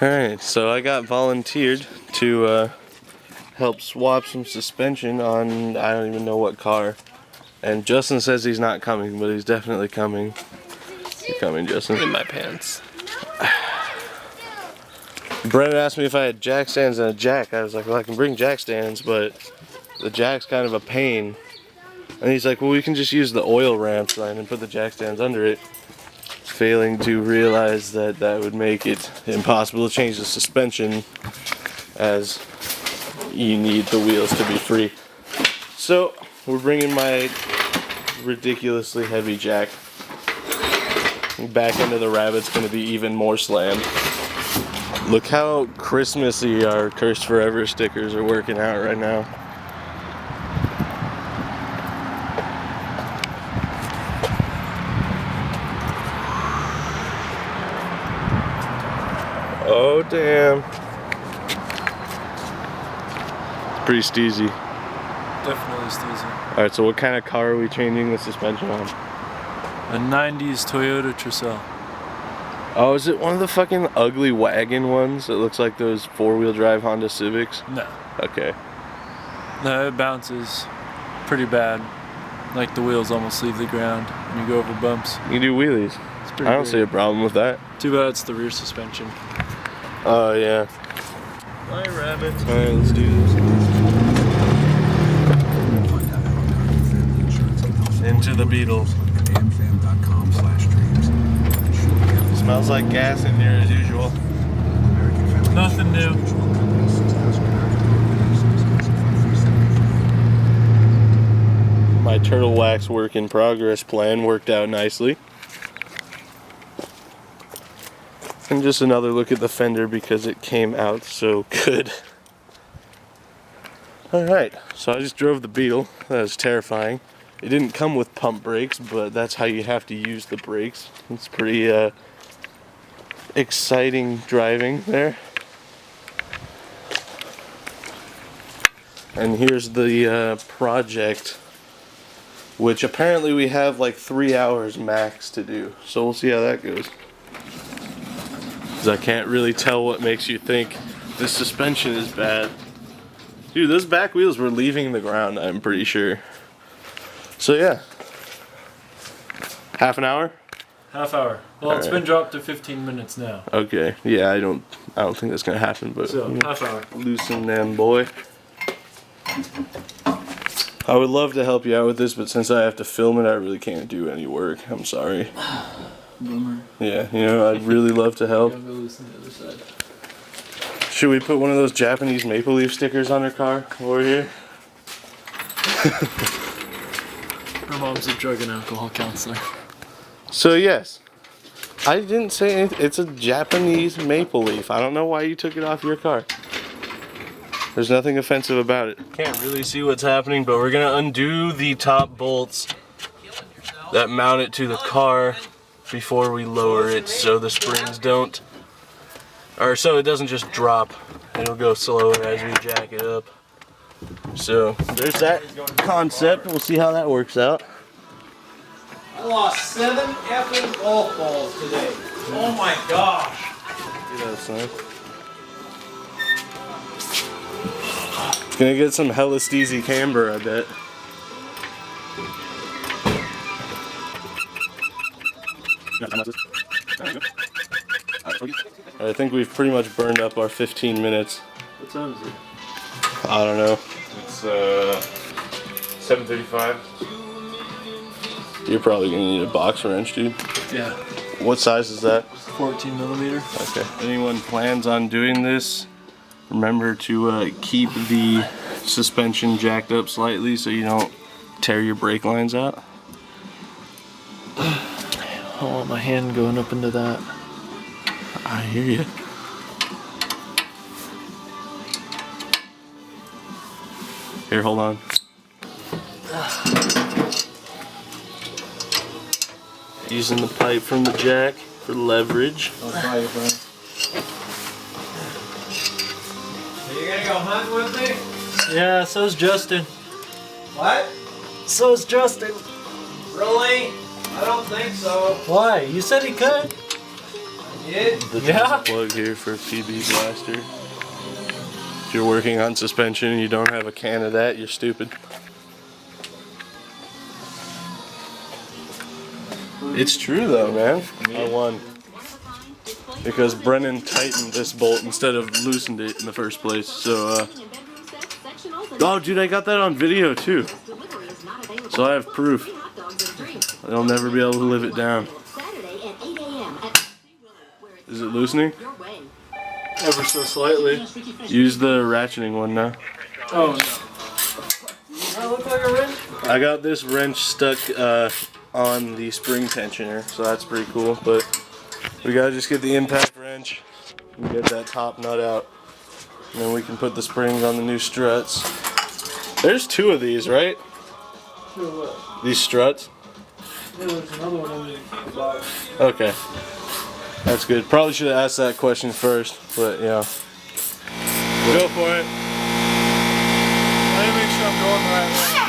Alright, so I got volunteered to help swap some suspension on I don't even know what car. And Justin says he's not coming, but he's definitely coming. You're coming, Justin. In my pants. Brennan asked me if I had jack stands and a jack. I was like, well, I can bring jack stands, but the jack's kind of a pain. And he's like, well, we can just use the oil ramps and put the jack stands under it. Failing to realize that that would make it impossible to change the suspension, as you need the wheels to be free. So we're bringing my ridiculously heavy jack. Back end of the rabbit's going to be even more slammed. Look how Christmassy our Cursed Forever stickers are working out right now. Oh damn. It's pretty steezy. Definitely steezy. Alright, so what kind of car are we changing the suspension on? A 90s Toyota Tercel. Oh, is it one of the fucking ugly wagon ones that looks like those four-wheel drive Honda Civics? No. Okay. No, it bounces pretty bad. Like the wheels almost leave the ground when you go over bumps. You do wheelies. It's pretty I don't great. see a problem with that. Too bad it's the rear suspension. Oh, yeah. Hi, rabbit. Alright, let's do this. Into the Beatles. Smells like gas in here as usual. Nothing new. My turtle wax work in progress plan worked out nicely. And just another look at the fender because it came out so good. Alright, so I just drove the Beetle. That was terrifying. It didn't come with pump brakes, but that's how you have to use the brakes. It's pretty exciting driving there. And here's the project, which apparently we have like 3 hours max to do. So we'll see how that goes. Because I can't really tell what makes you think the suspension is bad. Dude, those back wheels were leaving the ground, I'm pretty sure. So yeah. Half an hour? Half hour. Well, it's been dropped to 15 minutes now. Okay. Yeah, I don't think that's gonna happen, but So, half hour. loosen them, boy. I would love to help you out with this, but since I have to film it, I really can't do any work. I'm sorry. Bummer. Yeah, you know, I'd really love to help. I'll go loosen the other side. Should we put one of those Japanese maple leaf stickers on her car over here? Her mom's a drug and alcohol counselor. So yes, I didn't say anything. It's a Japanese maple leaf. I don't know why you took it off your car. There's nothing offensive about it. Can't really see what's happening, but we're gonna undo the top bolts that mount it to the car before we lower it, so the springs don't, or so it doesn't just drop. It'll go slower as we jack it up. So there's that concept. We'll see how that works out. I lost 7 effing golf balls today. Oh my gosh. Get that, son. It's gonna get some hella steezy camber, I bet. I think we've pretty much burned up our 15 minutes. What time is it? I don't know. It's 7:35. You're probably gonna need a box wrench, dude. Yeah. What size is that? 14 millimeter. Okay. If anyone plans on doing this, remember to keep the suspension jacked up slightly so you don't tear your brake lines out. I don't want my hand going up into that. I hear you. Here, hold on. Using the pipe from the jack for leverage. Are you gonna go hunt with me? Yeah, so's Justin. What? So's Justin. Really? I don't think so. Why? You said he could. Yeah. The plug here for PB Blaster. If you're working on suspension and you don't have a can of that, you're stupid. It's true though, man. I won. Because Brennan tightened this bolt instead of loosened it in the first place. So, oh dude, I got that on video too. So I have proof. I'll never be able to live it down. Is it loosening? Ever so slightly. Use the ratcheting one now. Oh no. Does that look like a wrench? I got this wrench stuck on the spring tensioner, so that's pretty cool. But we gotta just get the impact wrench and get that top nut out. And then we can put the springs on the new struts. There's 2 of these, right? These struts? Yeah, there's another one in the box. Okay. That's good. Probably should have asked that question first, but yeah. Go for it. Let me make sure I'm going the right way.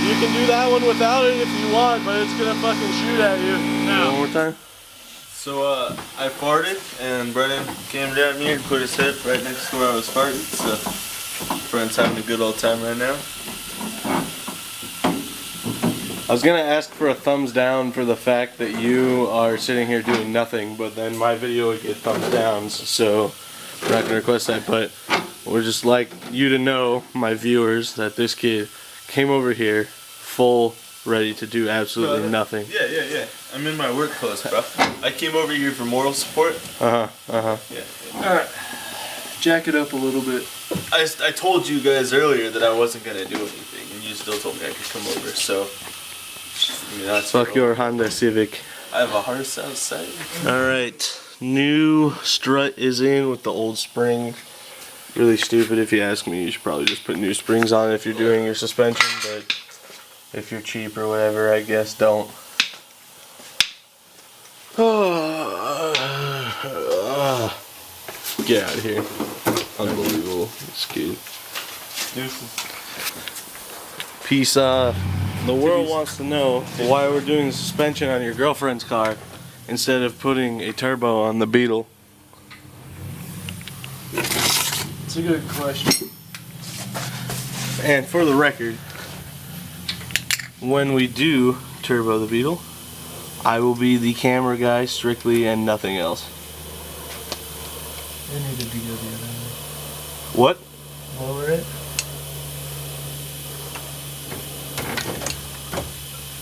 You can do that one without it if you want, but it's gonna fucking shoot at you. No. One more time. So I farted and Brennan came down here and put his head right next to where I was farting. So Brennan's having a good old time right now. I was gonna ask for a thumbs down for the fact that you are sitting here doing nothing, but then my video would get thumbs downs, so I'm not gonna request that, but we'd just like you to know, my viewers, that this kid came over here full ready to do absolutely nothing. Yeah. I'm in my work clothes, bro. I came over here for moral support. Yeah. Alright. Jack it up a little bit. I told you guys earlier that I wasn't gonna do anything, and you still told me I could come over, so I mean, that's Fuck your Honda Civic. I have a horse outside. Alright, new strut is in with the old spring. Really stupid if you ask me. You should probably just put new springs on if you're doing your suspension, but if you're cheap or whatever, I guess don't. Get out of here. Unbelievable. This kid. Peace off. The world wants to know why we're doing suspension on your girlfriend's car instead of putting a turbo on the Beetle. It's a good question. And for the record, when we do turbo the Beetle, I will be the camera guy strictly and nothing else. They need to be good the other way. What? Lower it.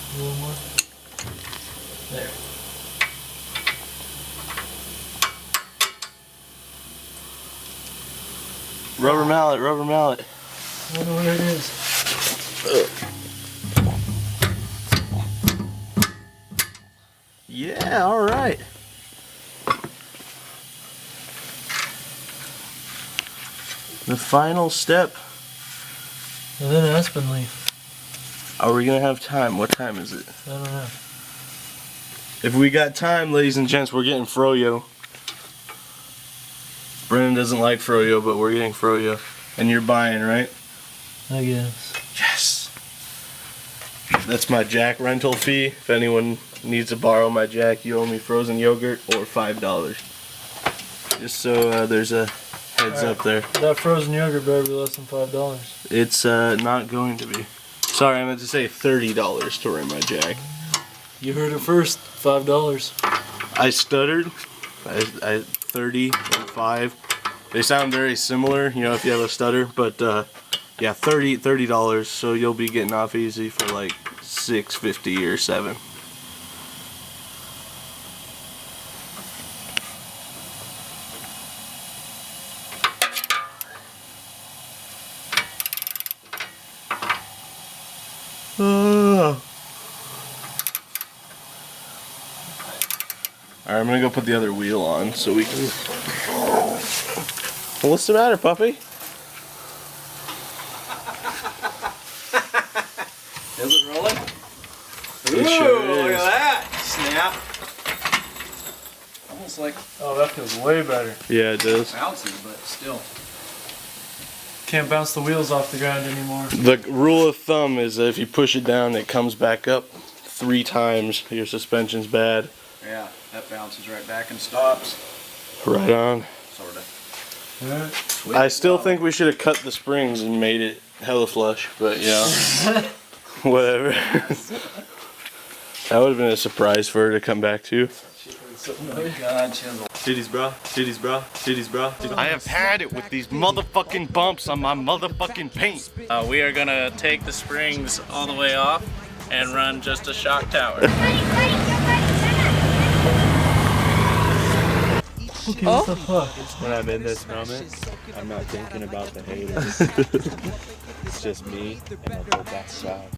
A little more. There. Rubber mallet, rubber mallet. I wonder where it is. Yeah, alright. The final step. And then aspen leaf. Are we gonna have time? What time is it? I don't know. If we got time, ladies and gents, we're getting froyo. Brennan doesn't like froyo, but we're getting froyo. And you're buying, right? I guess. Yes! That's my Jack rental fee. If anyone needs to borrow my Jack, you owe me frozen yogurt or $5. Just so there's a heads up there. That frozen yogurt better be less than $5. It's not going to be. Sorry, I meant to say $30 to rent my Jack. You heard it first. $5. I stuttered. I 30 and 5. They sound very similar, you know, if you have a stutter, but yeah, $30, so you'll be getting off easy for like $6.50 or $7. Alright, I'm gonna go put the other wheel on so we can... Well, what's the matter, puppy? Is it rolling? It sure Look is. at that. Snap. Almost like Oh, that feels way better. Yeah, it does. bouncy, but still. Can't bounce the wheels off the ground anymore. The rule of thumb is that if you push it down, it comes back up 3 times. Your suspension's bad. Yeah, that bounces right back and stops. Right on. Sorta. Alright. I still think we should have cut the springs and made it hella flush, but you know, whatever. That would have been a surprise for her to come back to. Oh my God, Chisel. Titties, bro. Titties, bro. Titties, bro. I have had it with these motherfucking bumps on my motherfucking paint. We are gonna take the springs all the way off and run just a shock tower. Okay, what the fuck? When I'm in this moment, I'm not thinking about the haters. It's just me and my whole backside.